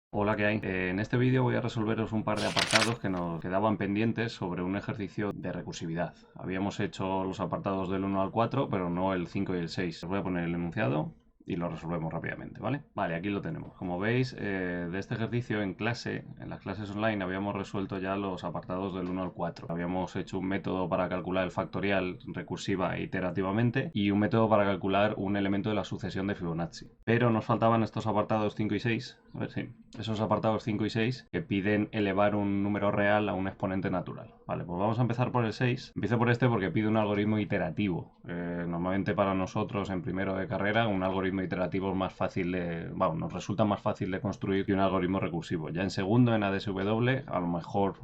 Hola, ¿qué hay? En este vídeo voy a resolveros un par de apartados que nos quedaban pendientes sobre un ejercicio de recursividad. Habíamos hecho los apartados del 1 al 4, pero no el 5 y el 6. Os voy a poner el enunciado y lo resolvemos rápidamente, ¿vale? Vale, aquí lo tenemos. Como veis, de este ejercicio en clase, en las clases online, habíamos resuelto ya los apartados del 1 al 4. Habíamos hecho un método para calcular el factorial recursiva e iterativamente y un método para calcular un elemento de la sucesión de Fibonacci. Pero nos faltaban estos apartados 5 y 6. A ver, sí. Esos apartados 5 y 6 que piden elevar un número real a un exponente natural. Vale, pues vamos a empezar por el 6. Empiezo por este porque pide un algoritmo iterativo. Normalmente para nosotros en primero de carrera un algoritmo iterativo es más fácil de... Bueno, nos resulta más fácil de construir que un algoritmo recursivo. Ya en segundo, en ADSW, a lo mejor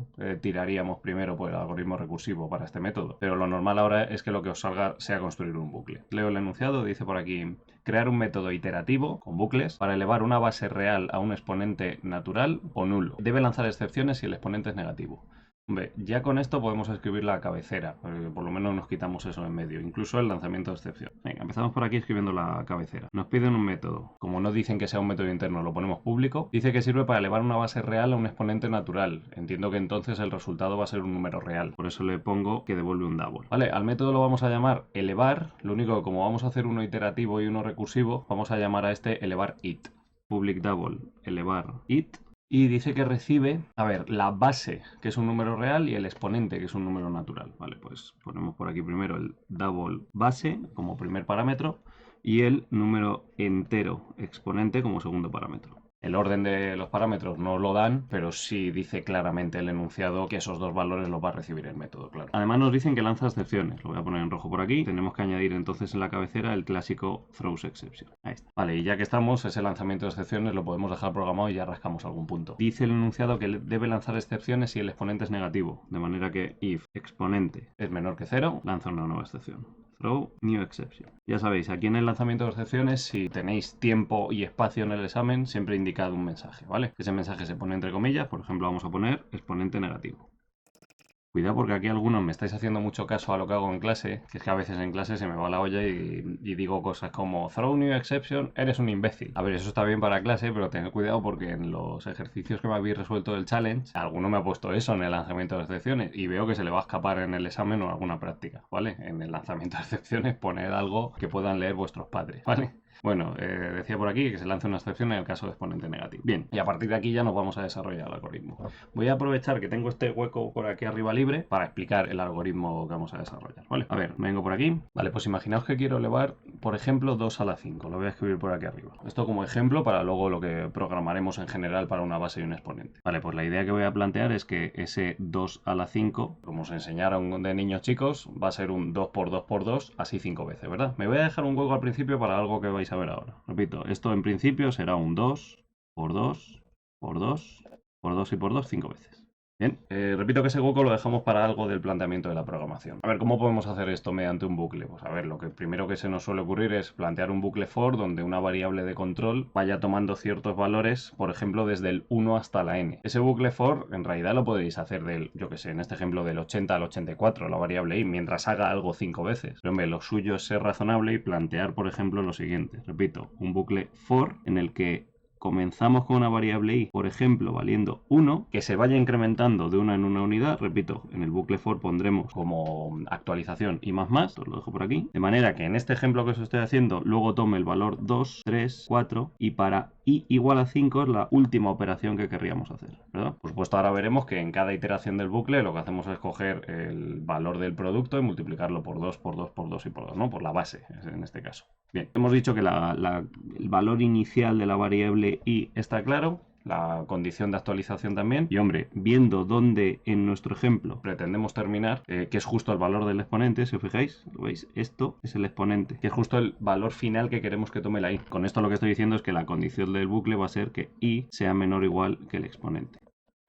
tiraríamos primero por el algoritmo recursivo para este método. Pero lo normal ahora es que lo que os salga sea construir un bucle. Leo el enunciado, dice por aquí: crear un método iterativo con bucles para elevar una base real a un exponente natural o nulo. Debe lanzar excepciones si el exponente es negativo. Hombre, ya con esto podemos escribir la cabecera, por lo menos nos quitamos eso en medio, incluso el lanzamiento de excepción. Venga, empezamos por aquí escribiendo la cabecera. Nos piden un método. Como no dicen que sea un método interno, lo ponemos público. Dice que sirve para elevar una base real a un exponente natural. Entiendo que entonces el resultado va a ser un número real. Por eso le pongo que devuelve un double. Vale, al método lo vamos a llamar elevar. Lo único que como vamos a hacer uno iterativo y uno recursivo, vamos a llamar a este elevar it. Public double elevar it. Y dice que recibe, a ver, la base, que es un número real, y el exponente, que es un número natural. Vale, pues ponemos por aquí primero el double base como primer parámetro y el número entero exponente como segundo parámetro. El orden de los parámetros no lo dan, pero sí dice claramente el enunciado que esos dos valores los va a recibir el método, claro. Además nos dicen que lanza excepciones. Lo voy a poner en rojo por aquí. Tenemos que añadir entonces en la cabecera el clásico throws exception. Ahí está. Vale, y ya que estamos, ese lanzamiento de excepciones lo podemos dejar programado y ya rascamos algún punto. Dice el enunciado que debe lanzar excepciones si el exponente es negativo. De manera que if exponente es menor que 0, lanza una nueva excepción. Throw new exception. Ya sabéis, aquí en el lanzamiento de excepciones, si tenéis tiempo y espacio en el examen, siempre indicad un mensaje, ¿vale? Ese mensaje se pone entre comillas, por ejemplo, vamos a poner exponente negativo. Cuidado porque aquí algunos me estáis haciendo mucho caso a lo que hago en clase, que es que a veces en clase se me va la olla y digo cosas como throw new exception, eres un imbécil. A ver, eso está bien para clase, pero tened cuidado porque en los ejercicios que me habéis resuelto del challenge, alguno me ha puesto eso en el lanzamiento de excepciones y veo que se le va a escapar en el examen o en alguna práctica, ¿vale? En el lanzamiento de excepciones poned algo que puedan leer vuestros padres, ¿vale? Bueno, decía por aquí que se lance una excepción en el caso de exponente negativo. Bien, y a partir de aquí ya nos vamos a desarrollar el algoritmo. Voy a aprovechar que tengo este hueco por aquí arriba libre para explicar el algoritmo que vamos a desarrollar, ¿vale? A ver, vengo por aquí. Vale, pues imaginaos que quiero elevar, por ejemplo, 2 a la 5. Lo voy a escribir por aquí arriba. Esto como ejemplo para luego lo que programaremos en general para una base y un exponente. Vale, pues la idea que voy a plantear es que ese 2 a la 5, como os enseñaron de niños chicos, va a ser un 2 por 2 por 2, así 5 veces, ¿verdad? Me voy a dejar un hueco al principio para algo que vais a ver ahora. Repito, esto en principio será un 2 por 2 por 2 por 2 y por 2 5 veces. Bien, repito que ese hueco lo dejamos para algo del planteamiento de la programación. A ver, ¿cómo podemos hacer esto mediante un bucle? Pues a ver, lo que primero que se nos suele ocurrir es plantear un bucle for donde una variable de control vaya tomando ciertos valores, por ejemplo, desde el 1 hasta la n. Ese bucle for en realidad lo podéis hacer del, yo que sé, en este ejemplo del 80 al 84, la variable i, mientras haga algo 5 veces. Pero hombre, lo suyo es ser razonable y plantear, por ejemplo, lo siguiente. Repito, un bucle for en el que comenzamos con una variable i, por ejemplo, valiendo 1, que se vaya incrementando de una en una unidad. Repito, en el bucle for pondremos como actualización i más, os lo dejo por aquí, de manera que en este ejemplo que os estoy haciendo, luego tome el valor 2, 3, 4 y para i igual a 5 es la última operación que querríamos hacer, ¿verdad? Por supuesto, ahora veremos que en cada iteración del bucle lo que hacemos es coger el valor del producto y multiplicarlo por 2, por 2, por 2 y por 2, ¿no? Por la base, en este caso. Bien, hemos dicho que el valor inicial de la variable i está claro, la condición de actualización también. Y hombre, viendo dónde en nuestro ejemplo pretendemos terminar, que es justo el valor del exponente, si os fijáis, lo veis, esto es el exponente, que es justo el valor final que queremos que tome la i. Con esto lo que estoy diciendo es que la condición del bucle va a ser que i sea menor o igual que el exponente.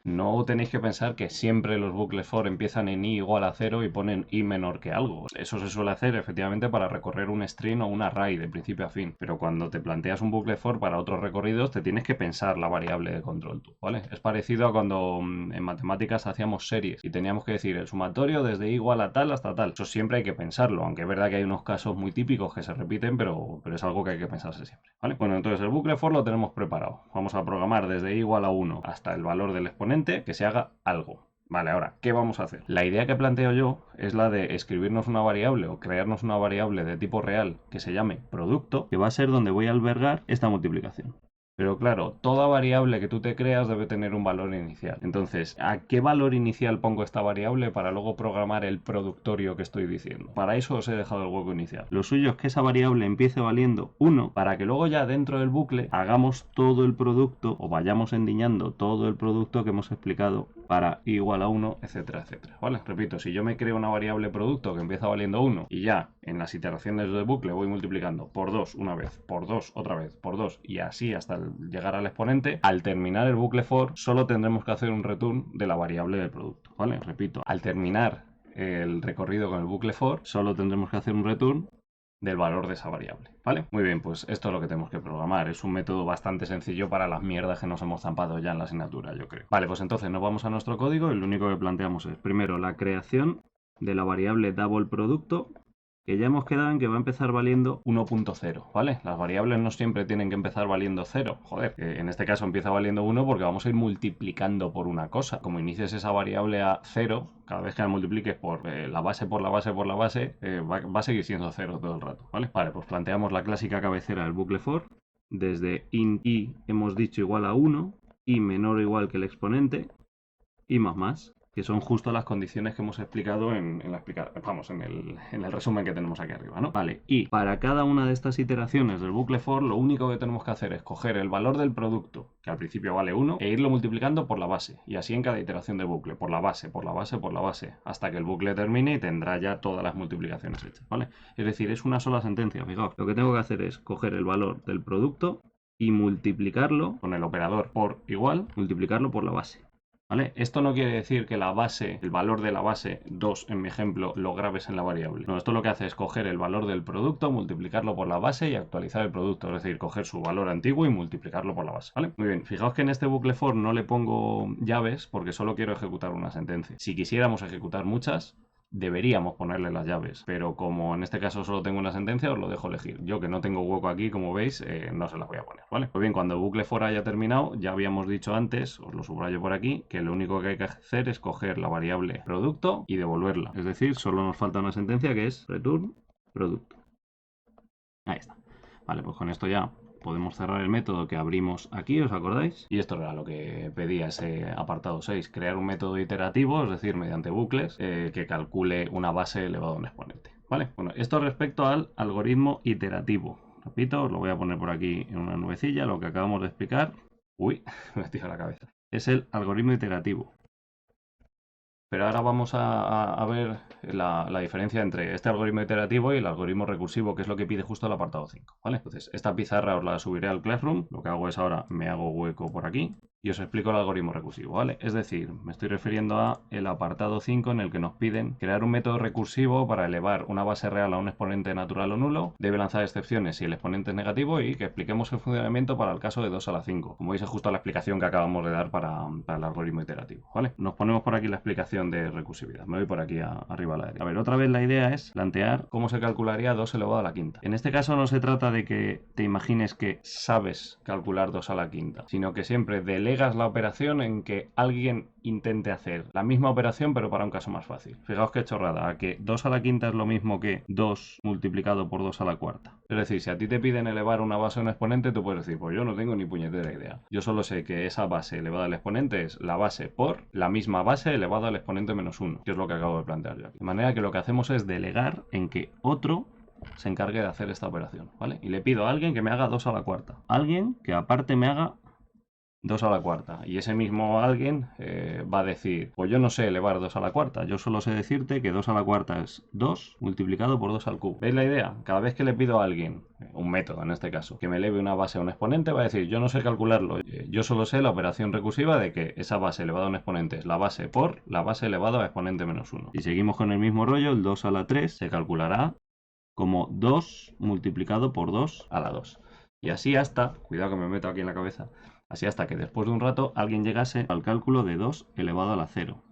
No tenéis que pensar que siempre los bucles for empiezan en i igual a 0 y ponen i menor que algo. Eso se suele hacer efectivamente para recorrer un string o un array de principio a fin. Pero cuando te planteas un bucle for para otros recorridos, te tienes que pensar la variable de control tú, ¿vale? Es parecido a cuando en matemáticas hacíamos series y teníamos que decir el sumatorio desde i igual a tal hasta tal. Eso siempre hay que pensarlo, aunque es verdad que hay unos casos muy típicos que se repiten, pero es algo que hay que pensarse siempre, ¿vale? Bueno, entonces el bucle for lo tenemos preparado. Vamos a programar desde i igual a 1 hasta el valor del exponente que se haga algo. Vale, ahora, ¿qué vamos a hacer? La idea que planteo yo es la de escribirnos una variable o crearnos una variable de tipo real que se llame producto, que va a ser donde voy a albergar esta multiplicación. Pero claro, toda variable que tú te creas debe tener un valor inicial. Entonces, ¿a qué valor inicial pongo esta variable para luego programar el productorio que estoy diciendo? Para eso os he dejado el hueco inicial. Lo suyo es que esa variable empiece valiendo 1 para que luego ya dentro del bucle hagamos todo el producto o vayamos endiñando todo el producto que hemos explicado para i igual a 1, etcétera, etcétera. ¿Vale? Repito, si yo me creo una variable producto que empieza valiendo 1 y ya en las iteraciones del bucle voy multiplicando por 2 una vez, por 2 otra vez, por 2 y así hasta llegar al exponente, al terminar el bucle for solo tendremos que hacer un return de la variable del producto, ¿vale? Repito, al terminar el recorrido con el bucle for solo tendremos que hacer un return del valor de esa variable, ¿vale? Muy bien, pues esto es lo que tenemos que programar. Es un método bastante sencillo para las mierdas que nos hemos zampado ya en la asignatura, yo creo. Vale, pues entonces nos vamos a nuestro código y lo único que planteamos es, primero, la creación de la variable double producto, que ya hemos quedado en que va a empezar valiendo 1.0, ¿vale? Las variables no siempre tienen que empezar valiendo 0, joder. En este caso empieza valiendo 1 porque vamos a ir multiplicando por una cosa. Como inicies esa variable a 0, cada vez que la multipliques por la base, por la base, por la base, va a seguir siendo 0 todo el rato, ¿vale? Vale, pues planteamos la clásica cabecera del bucle for. Desde int i hemos dicho igual a 1, i menor o igual que el exponente, y más, que son justo las condiciones que hemos explicado en el resumen que tenemos aquí arriba, ¿no? Vale, y para cada una de estas iteraciones del bucle for, lo único que tenemos que hacer es coger el valor del producto, que al principio vale 1, e irlo multiplicando por la base, y así en cada iteración de bucle, por la base, por la base, por la base, hasta que el bucle termine y tendrá ya todas las multiplicaciones hechas, ¿vale? Es decir, es una sola sentencia, fijaos. Lo que tengo que hacer es coger el valor del producto y multiplicarlo con el operador por igual, multiplicarlo por la base. ¿Vale? Esto no quiere decir que la base, el valor de la base 2 en mi ejemplo, lo grabes en la variable. No, esto lo que hace es coger el valor del producto, multiplicarlo por la base y actualizar el producto. Es decir, coger su valor antiguo y multiplicarlo por la base. ¿Vale? Muy bien, fijaos que en este bucle for no le pongo llaves porque solo quiero ejecutar una sentencia. Si quisiéramos ejecutar muchas, deberíamos ponerle las llaves, pero como en este caso solo tengo una sentencia, os lo dejo elegir. Yo que no tengo hueco aquí, como veis, no se las voy a poner, ¿vale? Pues bien, cuando el bucle for haya terminado, ya habíamos dicho antes, os lo subrayo por aquí, que lo único que hay que hacer es coger la variable producto y devolverla. Es decir, solo nos falta una sentencia que es return producto. Ahí está. Vale, pues con esto ya podemos cerrar el método que abrimos aquí, ¿os acordáis? Y esto era lo que pedía ese apartado 6, crear un método iterativo, es decir, mediante bucles, que calcule una base elevada a un exponente. ¿Vale? Bueno, esto respecto al algoritmo iterativo. Repito, os lo voy a poner por aquí en una nubecilla, lo que acabamos de explicar. Uy, me he tirado la cabeza. Es el algoritmo iterativo. Pero ahora vamos a ver la diferencia entre este algoritmo iterativo y el algoritmo recursivo, que es lo que pide justo el apartado 5, ¿vale? Entonces, esta pizarra os la subiré al Classroom. Lo que hago es ahora me hago hueco por aquí y os explico el algoritmo recursivo, ¿vale? Es decir, me estoy refiriendo a el apartado 5 en el que nos piden crear un método recursivo para elevar una base real a un exponente natural o nulo, debe lanzar excepciones si el exponente es negativo y que expliquemos el funcionamiento para el caso de 2 a la 5. Como veis, es justo la explicación que acabamos de dar para el algoritmo iterativo, ¿vale? Nos ponemos por aquí la explicación de recursividad. Me voy por aquí arriba a la derecha. A ver, otra vez la idea es plantear cómo se calcularía 2 elevado a la quinta. En este caso no se trata de que te imagines que sabes calcular 2 a la quinta, sino que siempre delegas la operación en que alguien intente hacer la misma operación pero para un caso más fácil. Fijaos qué chorrada, a que 2 a la quinta es lo mismo que 2 multiplicado por 2 a la cuarta. Es decir, si a ti te piden elevar una base a un exponente, tú puedes decir, pues yo no tengo ni puñetera idea. Yo solo sé que esa base elevada al exponente es la base por la misma base elevada al exponente menos 1, que es lo que acabo de plantear yo aquí. De manera que lo que hacemos es delegar en que otro se encargue de hacer esta operación, ¿vale? Y le pido a alguien que me haga 2 a la cuarta. Alguien que aparte me haga 2 a la cuarta. Y ese mismo alguien va a decir, pues yo no sé elevar 2 a la cuarta, yo solo sé decirte que 2 a la cuarta es 2 multiplicado por 2 al cubo. ¿Veis la idea? Cada vez que le pido a alguien, un método en este caso, que me eleve una base a un exponente, va a decir, yo no sé calcularlo, yo solo sé la operación recursiva de que esa base elevada a un exponente es la base por la base elevada a exponente menos 1. Si seguimos con el mismo rollo, el 2 a la 3 se calculará como 2 multiplicado por 2 a la 2. Y así hasta, cuidado que me meto aquí en la cabeza, así hasta que después de un rato alguien llegase al cálculo de 2 elevado a la 0.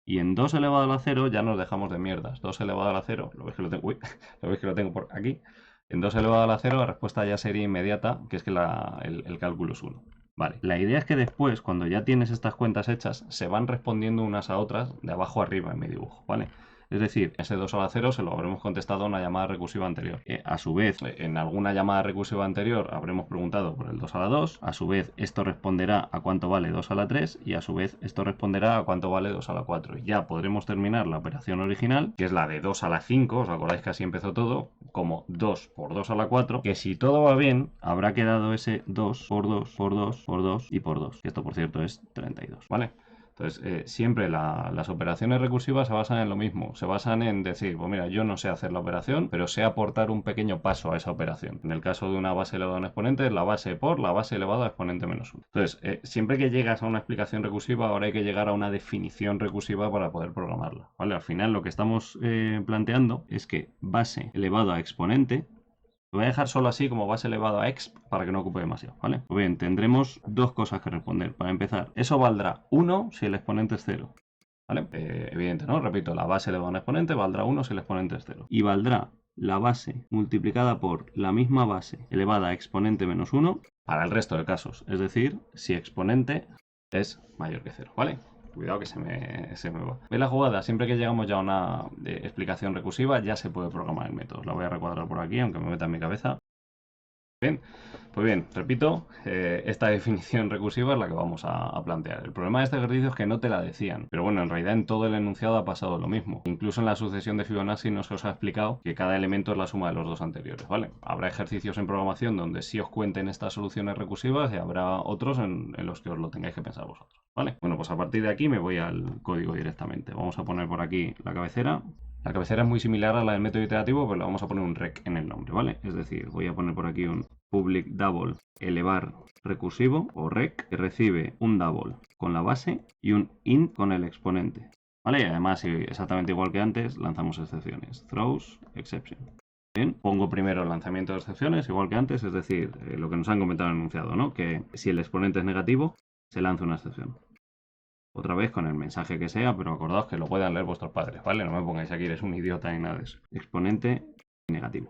Y en 2 elevado a la 0 ya nos dejamos de mierdas. 2 elevado a la 0, lo veis que lo tengo, uy, lo veis que lo tengo por aquí. En 2 elevado a la 0 la respuesta ya sería inmediata, que es que el cálculo es 1. Vale, la idea es que después, cuando ya tienes estas cuentas hechas, se van respondiendo unas a otras de abajo arriba en mi dibujo, ¿vale? Es decir, ese 2 a la 0 se lo habremos contestado a una llamada recursiva anterior. A su vez, en alguna llamada recursiva anterior habremos preguntado por el 2 a la 2. A su vez, esto responderá a cuánto vale 2 a la 3. Y a su vez, esto responderá a cuánto vale 2 a la 4. Y ya podremos terminar la operación original, que es la de 2 a la 5. ¿Os acordáis que así empezó todo? Como 2 por 2 a la 4. Que si todo va bien, habrá quedado ese 2 por 2 por 2 por 2 y por 2. Que esto, por cierto, es 32. ¿Vale? Entonces, siempre las operaciones recursivas se basan en lo mismo. Se basan en decir, pues mira, yo no sé hacer la operación, pero sé aportar un pequeño paso a esa operación. En el caso de una base elevada a un exponente, es la base por la base elevada a exponente menos 1. Entonces, siempre que llegas a una explicación recursiva, ahora hay que llegar a una definición recursiva para poder programarla. ¿Vale? Al final, lo que estamos planteando es que base elevado a exponente. Lo voy a dejar solo así como base elevado a x para que no ocupe demasiado, ¿vale? Pues bien, tendremos dos cosas que responder. Para empezar, eso valdrá 1 si el exponente es 0. ¿Vale? Evidente, ¿no? Repito, la base elevada a un exponente valdrá 1 si el exponente es 0. Y valdrá la base multiplicada por la misma base elevada a exponente menos 1 para el resto de casos. Es decir, si exponente es mayor que 0, ¿vale? Cuidado que se me va. ¿Veis la jugada? Siempre que llegamos ya a una explicación recursiva ya se puede programar el método. La voy a recuadrar por aquí, aunque me meta en mi cabeza. Bien, pues bien, repito, esta definición recursiva es la que vamos a plantear. El problema de este ejercicio es que no te la decían, pero bueno, en realidad en todo el enunciado ha pasado lo mismo. Incluso en la sucesión de Fibonacci no se os ha explicado que cada elemento es la suma de los dos anteriores, ¿vale? Habrá ejercicios en programación donde sí os cuenten estas soluciones recursivas y habrá otros en los que os lo tengáis que pensar vosotros, ¿vale? Bueno, pues a partir de aquí me voy al código directamente. Vamos a poner por aquí la cabecera. La cabecera es muy similar a la del método iterativo, pero le vamos a poner un rec en el nombre, ¿vale? Es decir, voy a poner por aquí un public double elevar recursivo o rec que recibe un double con la base y un int con el exponente, ¿vale? Y además, exactamente igual que antes, lanzamos excepciones. Throws exception. Bien, pongo primero el lanzamiento de excepciones, igual que antes, es decir, lo que nos han comentado en el enunciado, ¿no? Que si el exponente es negativo, se lanza una excepción. Otra vez con el mensaje que sea, pero acordaos que lo puedan leer vuestros padres, ¿vale? No me pongáis aquí, eres un idiota ni nada de eso. Exponente negativo.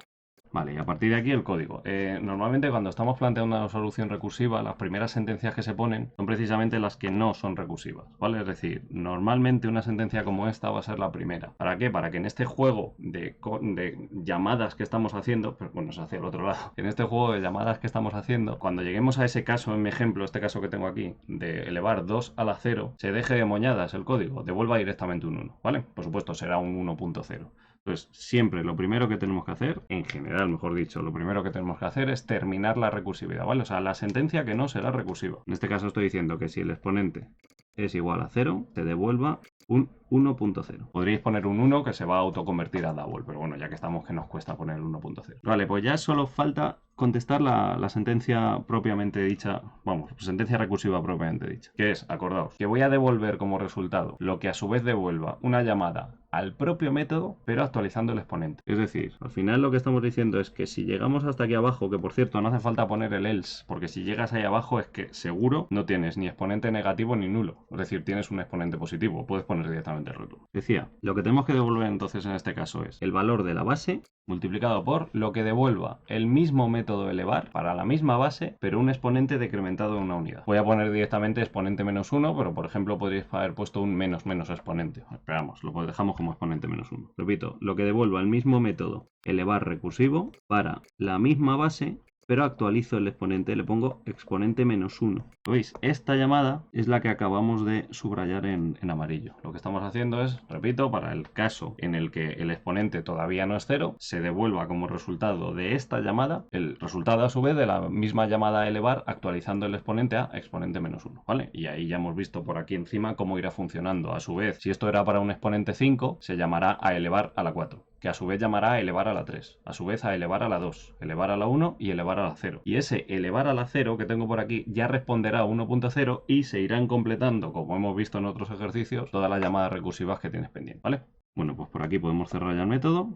Vale, y a partir de aquí el código. Normalmente cuando estamos planteando una solución recursiva, las primeras sentencias que se ponen son precisamente las que no son recursivas, ¿vale? Es decir, normalmente una sentencia como esta va a ser la primera. ¿Para qué? Para que en este juego de llamadas que estamos haciendo, pues bueno, es hacia el otro lado, en este juego de llamadas que estamos haciendo, cuando lleguemos a ese caso, en mi ejemplo, este caso que tengo aquí, de elevar 2 a la 0, se deje de moñadas el código, devuelva directamente un 1, ¿vale? Por supuesto, será un 1.0. Entonces, siempre lo primero que tenemos que hacer, en general, mejor dicho, lo primero que tenemos que hacer es terminar la recursividad, ¿vale? O sea, la sentencia que no será recursiva. En este caso estoy diciendo que si el exponente es igual a 0, se devuelva un 1.0. Podríais poner un 1 que se va a autoconvertir a double, pero bueno, ya que estamos, que nos cuesta poner el 1.0. Vale, pues ya solo falta contestar la sentencia propiamente dicha, vamos, sentencia recursiva propiamente dicha, que es, acordaos, que voy a devolver como resultado lo que a su vez devuelva una llamada al propio método, pero actualizando el exponente. Es decir, al final lo que estamos diciendo es que si llegamos hasta aquí abajo, que por cierto no hace falta poner el else, porque si llegas ahí abajo es que seguro no tienes ni exponente negativo ni nulo. Es decir, tienes un exponente positivo, puedes poner directamente el rótulo. Decía, lo que tenemos que devolver entonces en este caso es el valor de la base multiplicado por lo que devuelva el mismo método elevar para la misma base, pero un exponente decrementado en una unidad. Voy a poner directamente exponente menos 1, pero por ejemplo podríais haber puesto un menos exponente. Esperamos, lo dejamos como exponente menos 1. Repito, lo que devuelva el mismo método elevar recursivo para la misma base pero actualizo el exponente, le pongo exponente menos 1. ¿Lo veis? Esta llamada es la que acabamos de subrayar en amarillo. Lo que estamos haciendo es, repito, para el caso en el que el exponente todavía no es 0, se devuelva como resultado de esta llamada el resultado a su vez de la misma llamada a elevar, actualizando el exponente a exponente menos 1, ¿vale? Y ahí ya hemos visto por aquí encima cómo irá funcionando. A su vez, si esto era para un exponente 5, se llamará a elevar a la 4. Que a su vez llamará a elevar a la 3, a su vez a elevar a la 2, elevar a la 1 y elevar a la 0. Y ese elevar a la 0 que tengo por aquí ya responderá a 1.0 y se irán completando, como hemos visto en otros ejercicios, todas las llamadas recursivas que tienes pendientes, ¿vale? Bueno, pues por aquí podemos cerrar ya el método.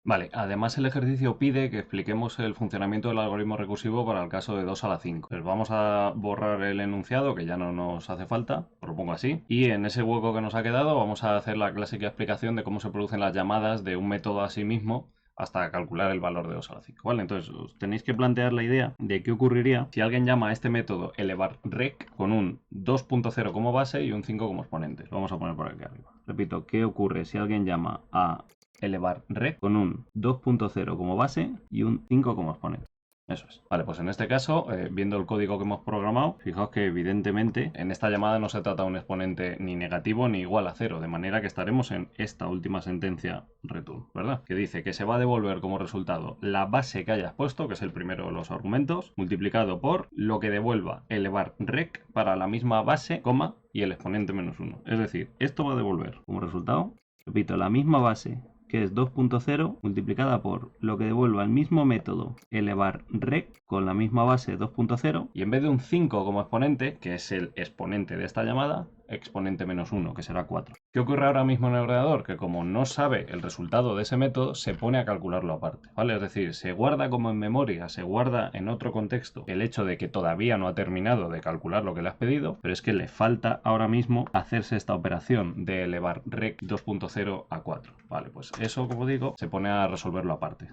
Vale, además el ejercicio pide que expliquemos el funcionamiento del algoritmo recursivo para el caso de 2 a la 5. Pues vamos a borrar el enunciado, que ya no nos hace falta, os lo pongo así, y en ese hueco que nos ha quedado vamos a hacer la clásica explicación de cómo se producen las llamadas de un método a sí mismo hasta calcular el valor de 2 a la 5, ¿vale? Entonces os tenéis que plantear la idea de qué ocurriría si alguien llama a este método elevarRec con un 2.0 como base y un 5 como exponente. Lo vamos a poner por aquí arriba. Repito, ¿qué ocurre si alguien llama a elevarRec con un 2.0 como base y un 5 como exponente? Eso es. Vale, pues en este caso, viendo el código que hemos programado, fijaos que evidentemente en esta llamada no se trata de un exponente ni negativo ni igual a 0, de manera que estaremos en esta última sentencia return, ¿verdad? Que dice que se va a devolver como resultado la base que hayas puesto, que es el primero de los argumentos, multiplicado por lo que devuelva elevarRec para la misma base, coma, y el exponente menos 1. Es decir, esto va a devolver como resultado, repito, la misma base, que es 2.0 multiplicada por lo que devuelva el mismo método elevarRec con la misma base 2.0 y en vez de un 5 como exponente, que es el exponente de esta llamada, exponente menos 1, que será 4. ¿Qué ocurre ahora mismo en el ordenador? Que como no sabe el resultado de ese método, se pone a calcularlo aparte, ¿vale? Es decir, se guarda como en memoria, se guarda en otro contexto el hecho de que todavía no ha terminado de calcular lo que le has pedido, pero es que le falta ahora mismo hacerse esta operación de elevar rec 2.0 a 4. Vale, pues eso, como digo, se pone a resolverlo aparte.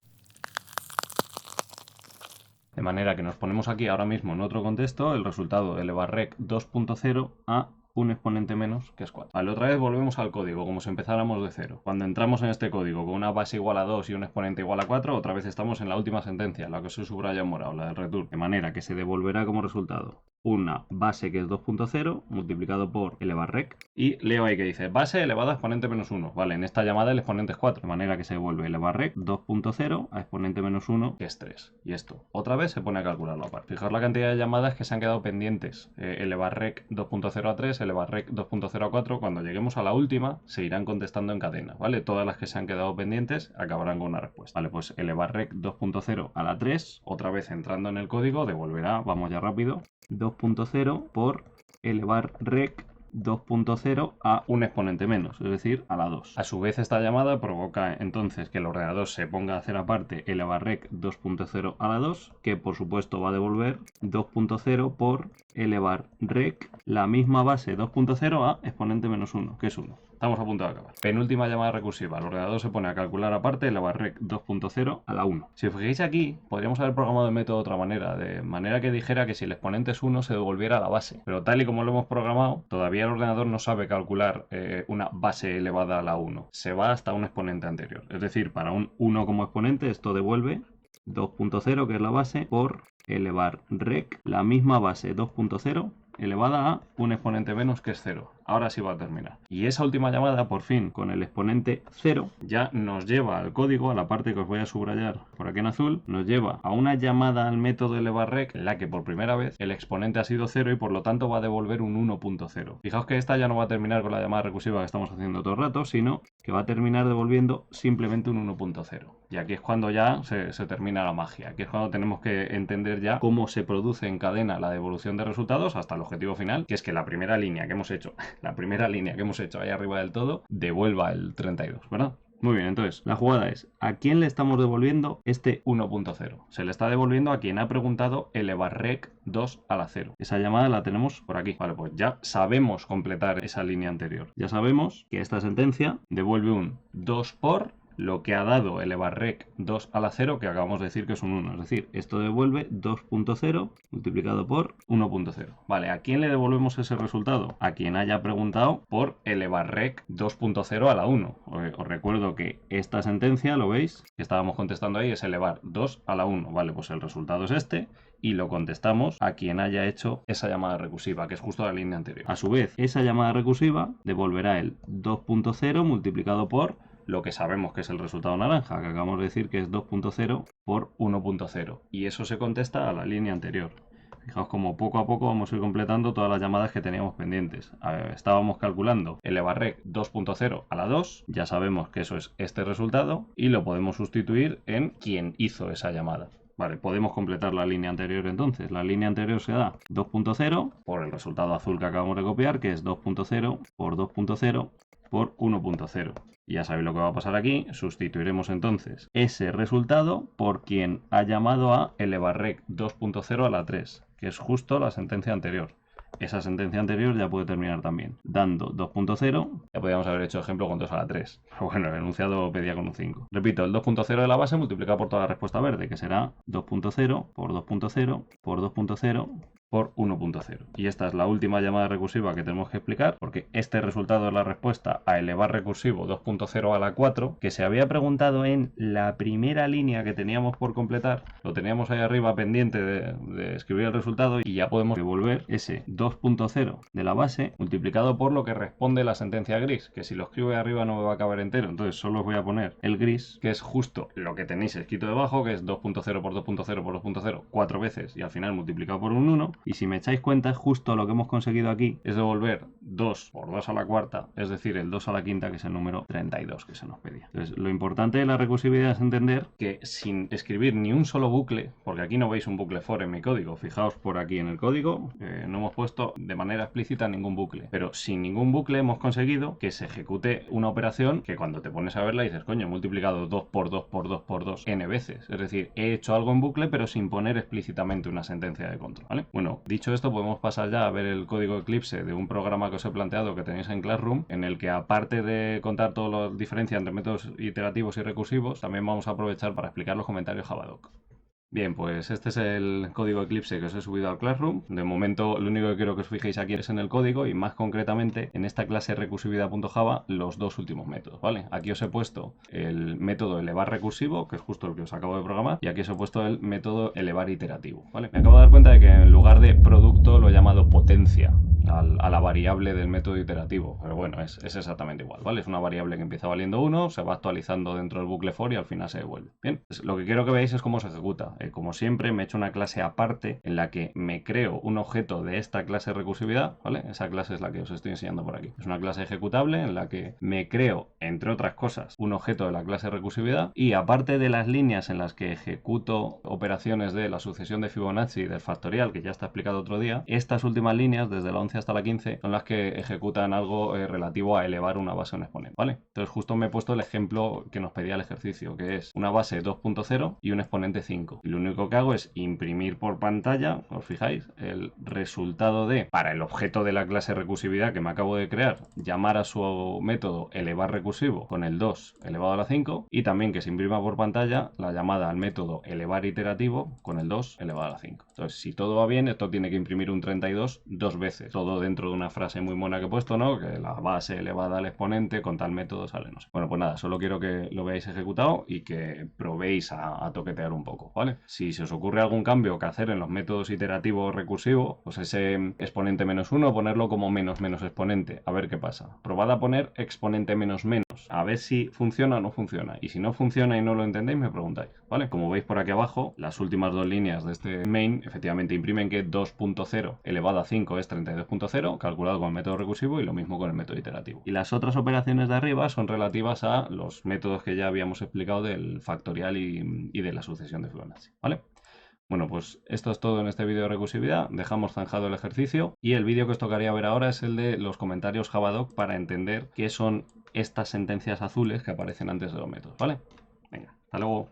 De manera que nos ponemos aquí ahora mismo en otro contexto el resultado de elevarRec 2.0 a un exponente menos, que es 4. Vale, otra vez volvemos al código, como si empezáramos de cero. Cuando entramos en este código con una base igual a 2 y un exponente igual a 4, otra vez estamos en la última sentencia, la que se subraya en morado, la del return. De manera que se devolverá como resultado una base que es 2.0 multiplicado por elevarRec. Y leo ahí que dice base elevado a exponente menos 1. Vale, en esta llamada el exponente es 4. De manera que se devuelve elevarRec 2.0 a exponente menos 1, que es 3. Y esto otra vez se pone a calcularlo aparte. Fijaos la cantidad de llamadas que se han quedado pendientes. elevarRec 2.0 a 3, elevarRec 2.0 a 4. Cuando lleguemos a la última se irán contestando en cadena, ¿vale? Todas las que se han quedado pendientes acabarán con una respuesta. Vale, pues elevarRec 2.0 a la 3, otra vez entrando en el código, devolverá, vamos ya rápido, 2.0 por elevarRec 2.0 a un exponente menos, es decir, a la 2. A su vez, esta llamada provoca entonces que el ordenador se ponga a hacer aparte elevarRec 2.0 a la 2, que por supuesto va a devolver 2.0 por elevarRec la misma base 2.0 a exponente menos 1, que es 1. Estamos a punto de acabar. Penúltima llamada recursiva. El ordenador se pone a calcular aparte elevarRec 2.0 a la 1. Si os fijáis aquí, podríamos haber programado el método de otra manera, de manera que dijera que si el exponente es 1 se devolviera la base. Pero tal y como lo hemos programado, todavía el ordenador no sabe calcular una base elevada a la 1. Se va hasta un exponente anterior. Es decir, para un 1 como exponente, esto devuelve 2.0, que es la base, por elevarRec la misma base 2.0 elevada a un exponente menos, que es 0. Ahora sí va a terminar. Y esa última llamada, por fin, con el exponente 0, ya nos lleva al código, a la parte que os voy a subrayar por aquí en azul, nos lleva a una llamada al método elevarRec en la que por primera vez el exponente ha sido 0 y por lo tanto va a devolver un 1.0. Fijaos que esta ya no va a terminar con la llamada recursiva que estamos haciendo todo el rato, sino que va a terminar devolviendo simplemente un 1.0. Y aquí es cuando ya se termina la magia. Aquí es cuando tenemos que entender ya cómo se produce en cadena la devolución de resultados hasta el objetivo final, que es que la primera línea que hemos hecho ahí arriba del todo, devuelva el 32, ¿verdad? Muy bien, entonces la jugada es, ¿a quién le estamos devolviendo este 1.0? Se le está devolviendo a quien ha preguntado elevarRec 2 a la 0. Esa llamada la tenemos por aquí. Vale, pues ya sabemos completar esa línea anterior. Ya sabemos que esta sentencia devuelve un 2 por lo que ha dado elevarrec 2 a la 0, que acabamos de decir que es un 1. Es decir, esto devuelve 2.0 multiplicado por 1.0. Vale, ¿a quién le devolvemos ese resultado? A quien haya preguntado por elevarrec 2.0 a la 1. Os recuerdo que esta sentencia, lo veis, que estábamos contestando ahí, es elevar 2 a la 1. Vale, pues el resultado es este. Y lo contestamos a quien haya hecho esa llamada recursiva, que es justo la línea anterior. A su vez, esa llamada recursiva devolverá el 2.0 multiplicado por lo que sabemos que es el resultado naranja, que acabamos de decir que es 2.0 por 1.0. Y eso se contesta a la línea anterior. Fijaos como poco a poco vamos a ir completando todas las llamadas que teníamos pendientes. Estábamos calculando elevarrec 2.0 a la 2, ya sabemos que eso es este resultado y lo podemos sustituir en quien hizo esa llamada. Vale, podemos completar la línea anterior entonces. La línea anterior se da 2.0 por el resultado azul que acabamos de copiar, que es 2.0 por 2.0 por 1.0. Y ya sabéis lo que va a pasar aquí. Sustituiremos entonces ese resultado por quien ha llamado a elevarrec 2.0 a la 3, que es justo la sentencia anterior. Esa sentencia anterior ya puede terminar también dando 2.0. Ya podríamos haber hecho ejemplo con 2 a la 3. Pero bueno, el enunciado pedía con un 5. Repito, el 2.0 de la base multiplicado por toda la respuesta verde, que será 2.0 por 2.0 por 2.0 por 1.0. Y esta es la última llamada recursiva que tenemos que explicar, porque este resultado es la respuesta a elevar recursivo 2.0 a la 4, que se había preguntado en la primera línea que teníamos por completar. Lo teníamos ahí arriba pendiente de escribir el resultado y ya podemos devolver ese 2.0 de la base multiplicado por lo que responde la sentencia gris, que si lo escribo ahí arriba no me va a caber entero, entonces solo os voy a poner el gris, que es justo lo que tenéis escrito debajo, que es 2.0 por 2.0 por 2.0 4 veces y al final multiplicado por un 1. Y si me echáis cuenta, justo lo que hemos conseguido aquí es devolver 2 por 2 a la cuarta, es decir, el 2 a la quinta, que es el número 32 que se nos pedía. Entonces, lo importante de la recursividad es entender que sin escribir ni un solo bucle, porque aquí no veis un bucle for en mi código, fijaos por aquí en el código, no hemos puesto de manera explícita ningún bucle, pero sin ningún bucle hemos conseguido que se ejecute una operación que cuando te pones a verla dices, coño, he multiplicado 2 por 2 por 2 por 2 n veces. Es decir, he hecho algo en bucle, pero sin poner explícitamente una sentencia de control, ¿vale? Bueno, dicho esto, podemos pasar ya a ver el código Eclipse de un programa que os he planteado que tenéis en Classroom, en el que aparte de contar toda la diferencia entre métodos iterativos y recursivos, también vamos a aprovechar para explicar los comentarios Javadoc. Bien, pues este es el código Eclipse que os he subido al Classroom. De momento, lo único que quiero que os fijéis aquí es en el código y más concretamente en esta clase recursividad.java los dos últimos métodos, ¿vale? Aquí os he puesto el método elevar recursivo, que es justo el que os acabo de programar, y aquí os he puesto el método elevar iterativo, ¿vale? Me acabo de dar cuenta de que en lugar de producto lo he llamado potencia a la variable del método iterativo, pero bueno, es exactamente igual, ¿vale? Es una variable que empieza valiendo 1, se va actualizando dentro del bucle for y al final se devuelve. Bien, pues lo que quiero que veáis es cómo se ejecuta. Como siempre, me he hecho una clase aparte en la que me creo un objeto de esta clase de recursividad, ¿vale? Esa clase es la que os estoy enseñando por aquí. Es una clase ejecutable en la que me creo, entre otras cosas, un objeto de la clase de recursividad y aparte de las líneas en las que ejecuto operaciones de la sucesión de Fibonacci y del factorial, que ya está explicado otro día, estas últimas líneas, desde la 11 hasta la 15, son las que ejecutan algo relativo a elevar una base a un exponente, ¿vale? Entonces justo me he puesto el ejemplo que nos pedía el ejercicio, que es una base 2.0 y un exponente 5. Y lo único que hago es imprimir por pantalla, os fijáis, el resultado de, para el objeto de la clase recursividad que me acabo de crear, llamar a su método elevar recursivo con el 2 elevado a la 5 y también que se imprima por pantalla la llamada al método elevar iterativo con el 2 elevado a la 5. Entonces, si todo va bien, esto tiene que imprimir un 32 dos veces. Todo dentro de una frase muy mona que he puesto, ¿no? Que la base elevada al exponente con tal método sale, no sé. Bueno, pues nada, solo quiero que lo veáis ejecutado y que probéis a toquetear un poco, ¿vale? Si se os ocurre algún cambio que hacer en los métodos iterativos recursivos, pues ese exponente menos 1, ponerlo como menos menos exponente, a ver qué pasa. Probad a poner exponente menos menos, a ver si funciona o no funciona. Y si no funciona y no lo entendéis, me preguntáis, ¿vale? Como veis por aquí abajo, las últimas dos líneas de este main efectivamente imprimen que 2.0 elevado a 5 es 32.0, calculado con el método recursivo y lo mismo con el método iterativo. Y las otras operaciones de arriba son relativas a los métodos que ya habíamos explicado del factorial y de la sucesión de Fibonacci, ¿vale? Bueno, pues esto es todo en este vídeo de recursividad. Dejamos zanjado el ejercicio y el vídeo que os tocaría ver ahora es el de los comentarios Javadoc para entender qué son estas sentencias azules que aparecen antes de los métodos, ¿vale? Venga, hasta luego.